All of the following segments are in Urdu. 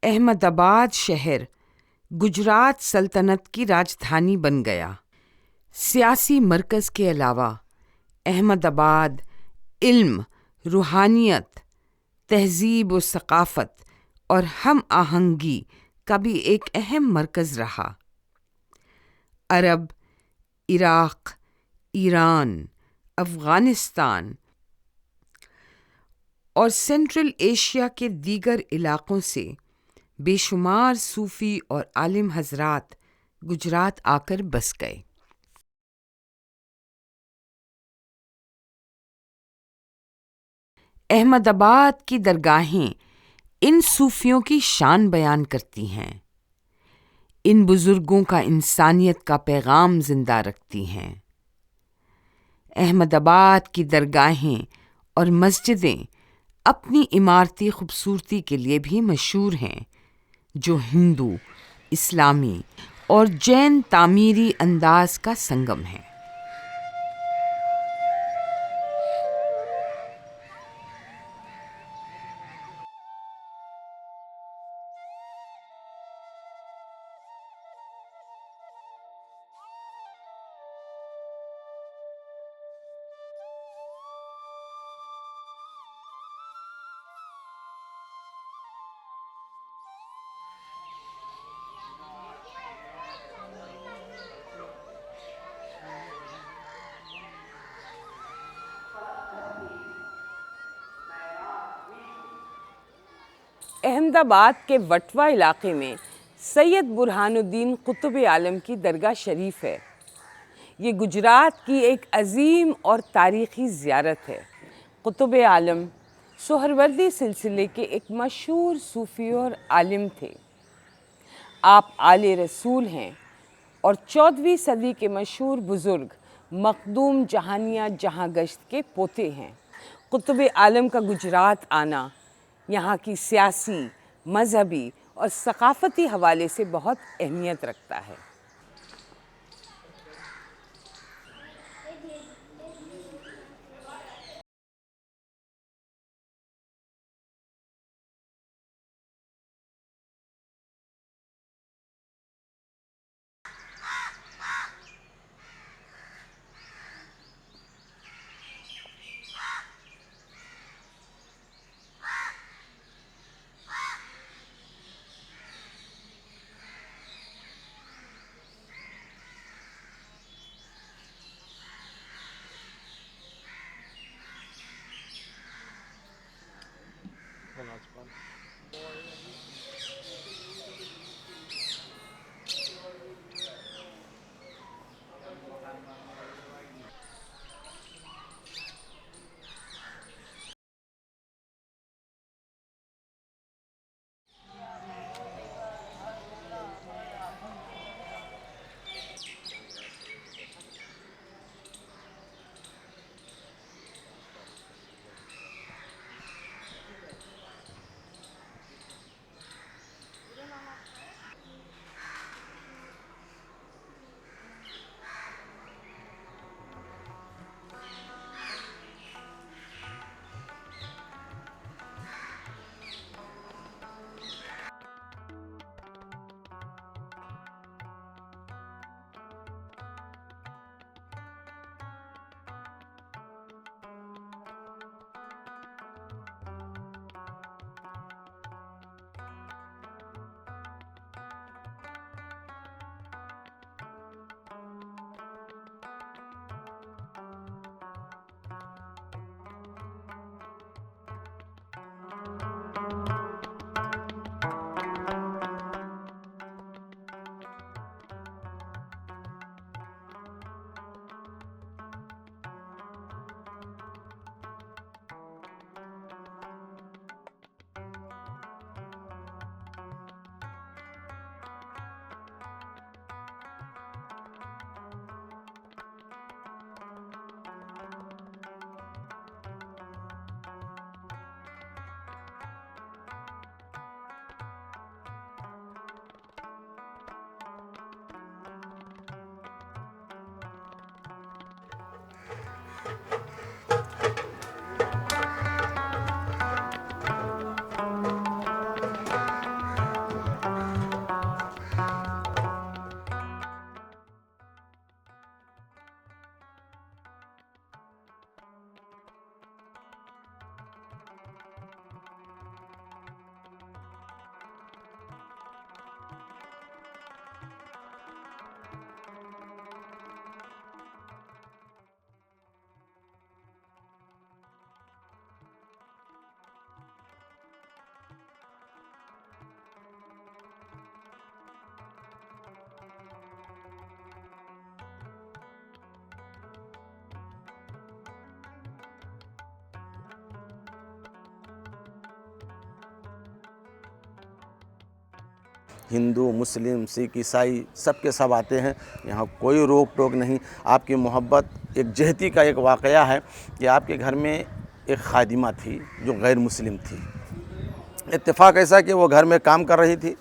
احمد آباد شہر گجرات سلطنت کی راجدھانی بن گیا۔ سیاسی مرکز کے علاوہ احمد آباد علم، روحانیت، تہذیب و ثقافت اور ہم آہنگی کا بھی ایک اہم مرکز رہا۔ عرب، عراق، ایران، افغانستان اور سینٹرل ایشیا کے دیگر علاقوں سے بے شمار صوفی اور عالم حضرات گجرات آ کر بس گئے۔ احمد آباد کی درگاہیں ان صوفیوں کی شان بیان کرتی ہیں، ان بزرگوں کا انسانیت کا پیغام زندہ رکھتی ہیں۔ احمد آباد کی درگاہیں اور مسجدیں اپنی عمارتی خوبصورتی کے لیے بھی مشہور ہیں، جو ہندو، اسلامی اور جین تعمیری انداز کا سنگم ہے۔ احمد آباد کے وٹوا علاقے میں سید برہان الدین قطب عالم کی درگاہ شریف ہے۔ یہ گجرات کی ایک عظیم اور تاریخی زیارت ہے۔ قطب عالم سہروردی سلسلے کے ایک مشہور صوفی اور عالم تھے۔ آپ آل رسول ہیں اور 14ویں صدی کے مشہور بزرگ مخدوم جہانیاں جہاں گشت کے پوتے ہیں۔ قطب عالم کا گجرات آنا یہاں کی سیاسی، مذہبی اور ثقافتی حوالے سے بہت اہمیت رکھتا ہے۔ ہندو مسلم سکھ عیسائی سب کے سب آتے ہیں، یہاں کوئی روک ٹوک نہیں۔ آپ کی محبت، ایک جہتی کا ایک واقعہ ہے کہ آپ کے گھر میں ایک خادمہ تھی جو غیر مسلم تھی، اتفاق ایسا کہ وہ گھر میں کام کر رہی تھی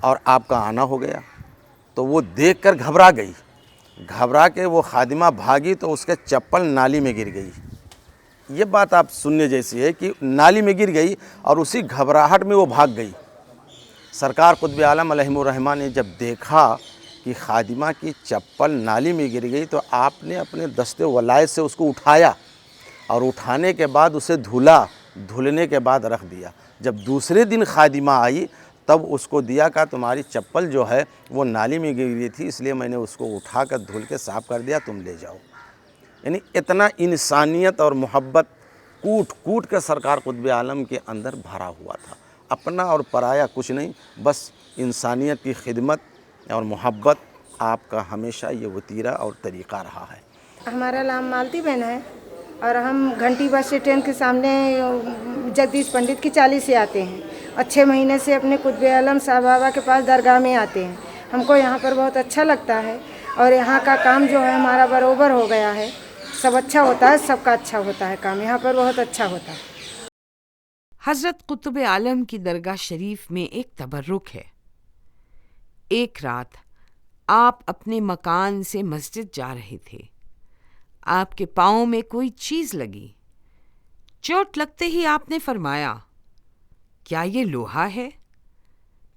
اور آپ کا آنا ہو گیا، تو وہ دیکھ کر گھبرا گئی، گھبرا کے وہ خادمہ بھاگی تو اس کے چپل نالی میں گر گئی۔ یہ بات آپ سننے جیسی ہے کہ نالی میں گر گئی اور اسی گھبراہٹ میں وہ بھاگ گئی۔ سرکار قطب عالم علیہ الرحمہ نے جب دیکھا کہ خادمہ کی چپل نالی میں گر گئی تو آپ نے اپنے دست ولایت سے اس کو اٹھایا اور اٹھانے کے بعد اسے دھلا، دھلنے کے بعد رکھ دیا۔ جب دوسرے دن خادمہ آئی تب اس کو دیا، کہا تمہاری چپل جو ہے وہ نالی میں گر گئی تھی، اس لیے میں نے اس کو اٹھا کر دھل کے صاف کر دیا، تم لے جاؤ۔ یعنی اتنا انسانیت اور محبت کوٹ کوٹ کے سرکار قطب عالم کے اندر بھرا ہوا تھا، اپنا اور پرایا کچھ نہیں، بس انسانیت کی خدمت اور محبت آپ کا ہمیشہ یہ وتیرہ اور طریقہ رہا ہے۔ ہمارا نام مالتی بہن ہے اور ہم گھنٹی بس اسٹینڈ کے سامنے جگدیش پنڈت کی چالی سے آتے ہیں اور 6 مہینے سے اپنے قطب عالم صاحب بابا کے پاس درگاہ میں آتے ہیں۔ ہم کو یہاں پر بہت اچھا لگتا ہے اور یہاں کا کام جو ہے ہمارا برابر ہو گیا ہے، سب اچھا ہوتا ہے، سب کا اچھا ہوتا ہے کام، یہاں پر بہت اچھا ہوتا ہے۔ حضرت قطب عالم کی درگاہ شریف میں ایک تبرک ہے۔ ایک رات آپ اپنے مکان سے مسجد جا رہے تھے، آپ کے پاؤں میں کوئی چیز لگی، چوٹ لگتے ہی آپ نے فرمایا، کیا یہ لوہا ہے،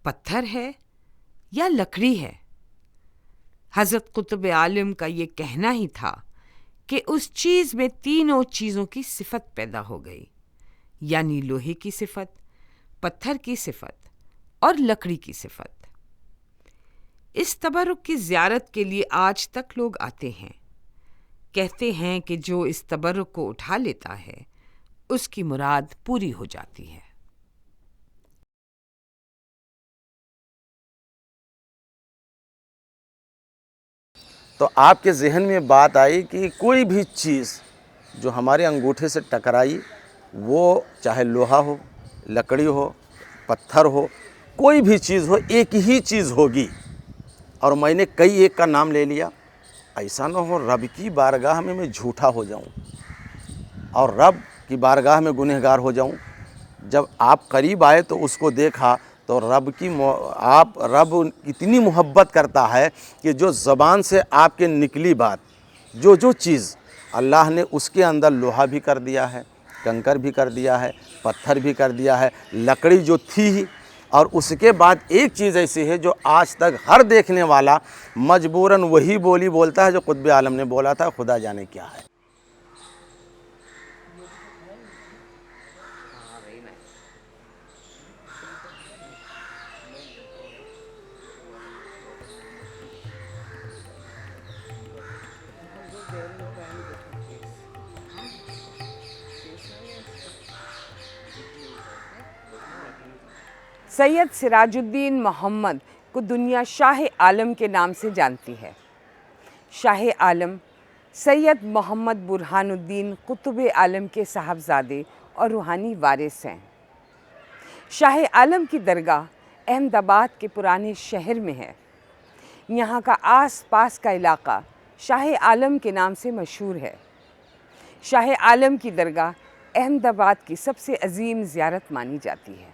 پتھر ہے یا لکڑی ہے؟ حضرت قطب عالم کا یہ کہنا ہی تھا کہ اس چیز میں تینوں چیزوں کی صفت پیدا ہو گئی، یعنی لوہے کی صفت، پتھر کی صفت اور لکڑی کی صفت۔ اس تبرک کی زیارت کے لیے آج تک لوگ آتے ہیں، کہتے ہیں کہ جو اس تبرک کو اٹھا لیتا ہے اس کی مراد پوری ہو جاتی ہے۔ تو آپ کے ذہن میں بات آئی کہ کوئی بھی چیز جو ہمارے انگوٹھے سے ٹکرائی، وہ چاہے لوہا ہو، لکڑی ہو، پتھر ہو، کوئی بھی چیز ہو، ایک ہی چیز ہوگی، اور میں نے کئی ایک کا نام لے لیا، ایسا نہ ہو رب کی بارگاہ میں جھوٹا ہو جاؤں اور رب کی بارگاہ میں گنہگار ہو جاؤں۔ جب آپ قریب آئے تو اس کو دیکھا تو رب اتنی محبت کرتا ہے کہ جو زبان سے آپ کے نکلی بات، جو چیز اللہ نے اس کے اندر لوہا بھی کر دیا ہے، کنکر بھی کر دیا ہے، پتھر بھی کر دیا ہے، لکڑی جو تھی ہی، اور اس کے بعد ایک چیز ایسی ہے جو آج تک ہر دیکھنے والا مجبوراً وہی بولی بولتا ہے جو قطب عالم نے بولا تھا، خدا جانے کیا ہے۔ سید سراج الدین محمد کو دنیا شاہ عالم کے نام سے جانتی ہے۔ شاہ عالم سید محمد برہان الدین قطب عالم کے صاحبزادے اور روحانی وارث ہیں۔ شاہ عالم کی درگاہ احمد آباد کے پرانے شہر میں ہے۔ یہاں کا آس پاس کا علاقہ شاہ عالم کے نام سے مشہور ہے۔ شاہ عالم کی درگاہ احمد آباد کی سب سے عظیم زیارت مانی جاتی ہے۔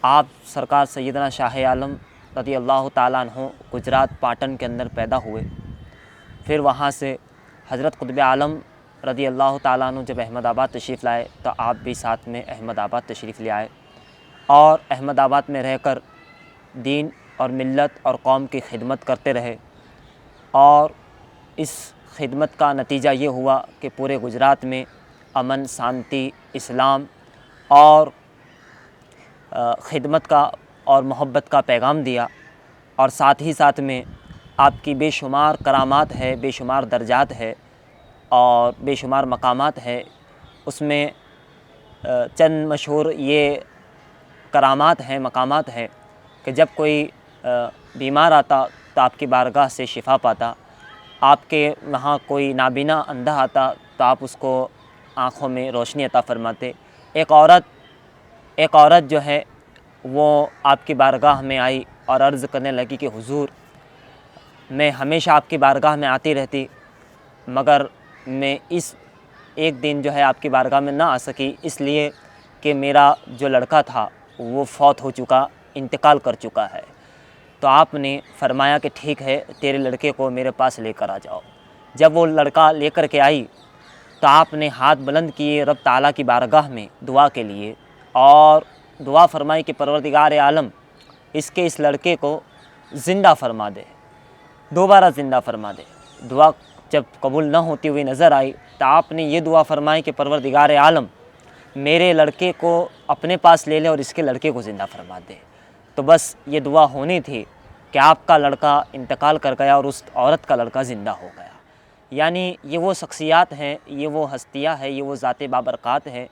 آپ سرکار سیدنا شاہ عالم رضی اللہ تعالیٰ عنہ گجرات پاٹن کے اندر پیدا ہوئے. پھر وہاں سے حضرت قطب عالم رضی اللہ تعالیٰ عنہ جب احمد آباد تشریف لائے تو آپ بھی ساتھ میں احمد آباد تشریف لے آئے اور احمد آباد میں رہ کر دین اور ملت اور قوم کی خدمت کرتے رہے. اور اس خدمت کا نتیجہ یہ ہوا کہ پورے گجرات میں امن، شانتی، اسلام اور خدمت کا اور محبت کا پیغام دیا. اور ساتھ ہی ساتھ میں آپ کی بے شمار کرامات ہے، بے شمار درجات ہے اور بے شمار مقامات ہے. اس میں چند مشہور یہ کرامات ہیں، مقامات ہیں کہ جب کوئی بیمار آتا تو آپ کی بارگاہ سے شفا پاتا. آپ کے وہاں کوئی نابینا اندھا آتا تو آپ اس کو آنکھوں میں روشنی عطا فرماتے. ایک عورت جو ہے وہ آپ کی بارگاہ میں آئی اور عرض کرنے لگی کہ حضور، میں ہمیشہ آپ کی بارگاہ میں آتی رہتی مگر میں اس ایک دن جو ہے آپ کی بارگاہ میں نہ آ سکی، اس لیے کہ میرا جو لڑکا تھا وہ فوت ہو چکا، انتقال کر چکا ہے. تو آپ نے فرمایا کہ ٹھیک ہے، تیرے لڑکے کو میرے پاس لے کر آ جاؤ. جب وہ لڑکا لے کر کے آئی تو آپ نے ہاتھ بلند کیے رب تعالیٰ کی بارگاہ میں دعا کے لیے اور دعا فرمائی کہ پروردگار عالم اس لڑکے کو زندہ فرما دے، دوبارہ زندہ فرما دے. دعا جب قبول نہ ہوتی ہوئی نظر آئی تو آپ نے یہ دعا فرمائی کہ پروردگار عالم میرے لڑکے کو اپنے پاس لے لے اور اس کے لڑکے کو زندہ فرما دے. تو بس یہ دعا ہونی تھی کہ آپ کا لڑکا انتقال کر گیا اور اس عورت کا لڑکا زندہ ہو گیا. یعنی یہ وہ شخصیات ہیں، یہ وہ ہستیاں ہیں، یہ وہ ذات بابرکات ہیں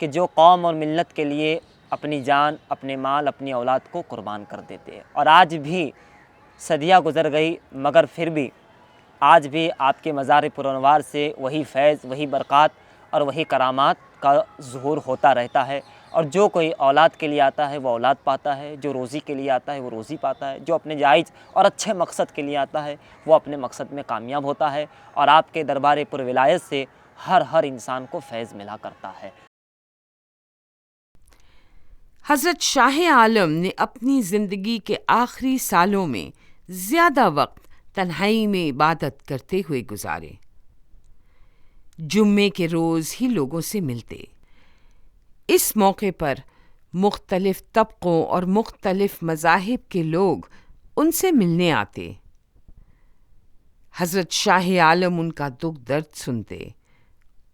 کہ جو قوم اور ملت کے لیے اپنی جان، اپنے مال، اپنی اولاد کو قربان کر دیتے ہیں. اور آج بھی صدیاں گزر گئی مگر پھر بھی آج بھی آپ کے مزار پرانوار سے وہی فیض، وہی برکات اور وہی کرامات کا ظہور ہوتا رہتا ہے. اور جو کوئی اولاد کے لیے آتا ہے وہ اولاد پاتا ہے، جو روزی کے لیے آتا ہے وہ روزی پاتا ہے، جو اپنے جائز اور اچھے مقصد کے لیے آتا ہے وہ اپنے مقصد میں کامیاب ہوتا ہے. اور آپ کے دربار پر ولایت سے ہر انسان کو فیض ملا کرتا ہے. حضرت شاہ عالم نے اپنی زندگی کے آخری سالوں میں زیادہ وقت تنہائی میں عبادت کرتے ہوئے گزارے. جمعے کے روز ہی لوگوں سے ملتے. اس موقع پر مختلف طبقوں اور مختلف مذاہب کے لوگ ان سے ملنے آتے. حضرت شاہ عالم ان کا دکھ درد سنتے،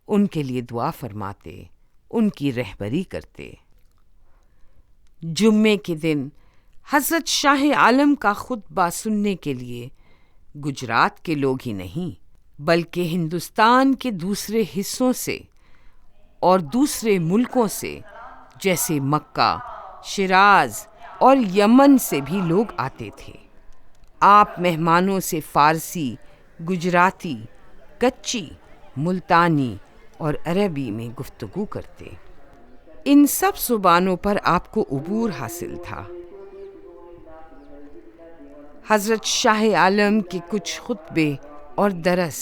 ان کے لیے دعا فرماتے، ان کی رہبری کرتے. جمعے کے دن حضرت شاہ عالم کا خطبہ سننے کے لیے گجرات کے لوگ ہی نہیں بلکہ ہندوستان کے دوسرے حصوں سے اور دوسرے ملکوں سے جیسے مکہ، شیراز اور یمن سے بھی لوگ آتے تھے. آپ مہمانوں سے فارسی، گجراتی، کچی، ملتانی اور عربی میں گفتگو کرتے. ان سب زبانوں پر آپ کو عبور حاصل تھا. حضرت شاہ عالم کے کچھ خطبے اور درس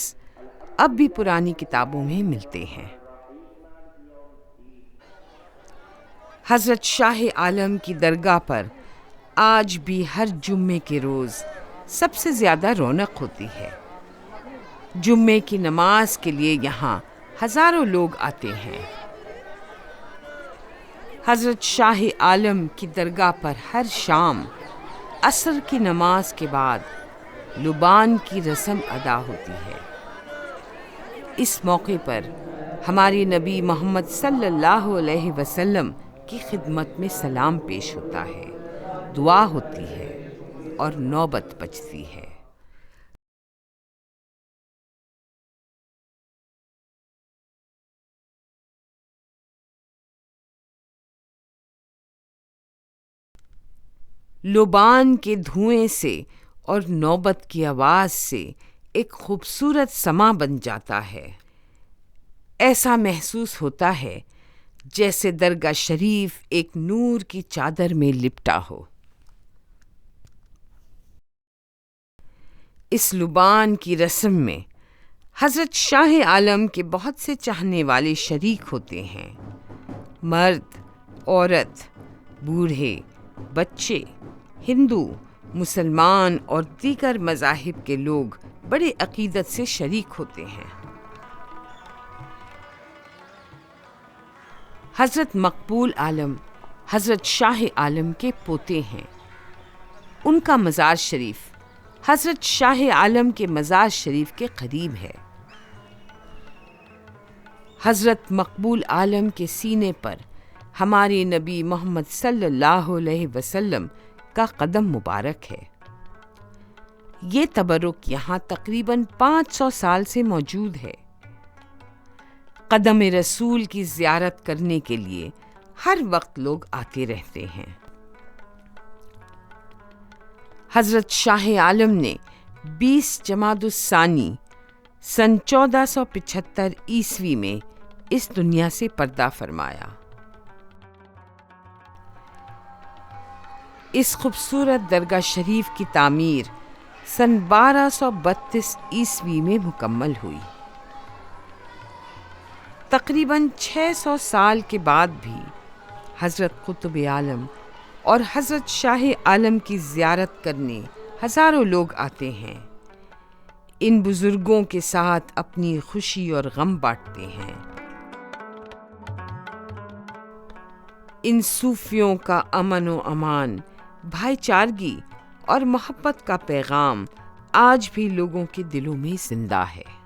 اب بھی پرانی کتابوں میں ملتے ہیں. حضرت شاہ عالم کی درگاہ پر آج بھی ہر جمعے کے روز سب سے زیادہ رونق ہوتی ہے. جمعے کی نماز کے لیے یہاں ہزاروں لوگ آتے ہیں. حضرت شاہ عالم کی درگاہ پر ہر شام عصر کی نماز کے بعد لبان کی رسم ادا ہوتی ہے. اس موقع پر ہمارے نبی محمد صلی اللہ علیہ وسلم کی خدمت میں سلام پیش ہوتا ہے، دعا ہوتی ہے اور نوبت بجتی ہے. لبان کے دھوئیں سے اور نوبت کی آواز سے ایک خوبصورت سما بن جاتا ہے. ایسا محسوس ہوتا ہے جیسے درگاہ شریف ایک نور کی چادر میں لپٹا ہو. اس لبان کی رسم میں حضرت شاہ عالم کے بہت سے چاہنے والے شریک ہوتے ہیں. مرد، عورت، بوڑھے، بچے، ہندو، مسلمان اور دیگر مذاہب کے لوگ بڑے عقیدت سے شریک ہوتے ہیں۔ حضرت مقبول عالم حضرت شاہ عالم کے پوتے ہیں۔ ان کا مزار شریف حضرت شاہ عالم کے مزار شریف کے قریب ہے۔ حضرت مقبول عالم کے سینے پر ہمارے نبی محمد صلی اللہ علیہ وسلم کا قدم مبارک ہے۔ یہ تبرک یہاں تقریباً 500 سال سے موجود ہے۔ قدم رسول کی زیارت کرنے کے لیے ہر وقت لوگ آتے رہتے ہیں۔ حضرت شاہ عالم نے 20 جمادی الثانی سن 1475 عیسوی میں اس دنیا سے پردہ فرمایا۔ اس خوبصورت درگاہ شریف کی تعمیر سن 1232 عیسوی میں مکمل ہوئی۔ تقریباً 600 سال کے بعد بھی حضرت قطب عالم اور حضرت شاہ عالم کی زیارت کرنے ہزاروں لوگ آتے ہیں۔ ان بزرگوں کے ساتھ اپنی خوشی اور غم بانٹتے ہیں۔ ان صوفیوں کا امن و امان، بھائی چارگی اور محبت کا پیغام آج بھی لوگوں کے دلوں میں زندہ ہے۔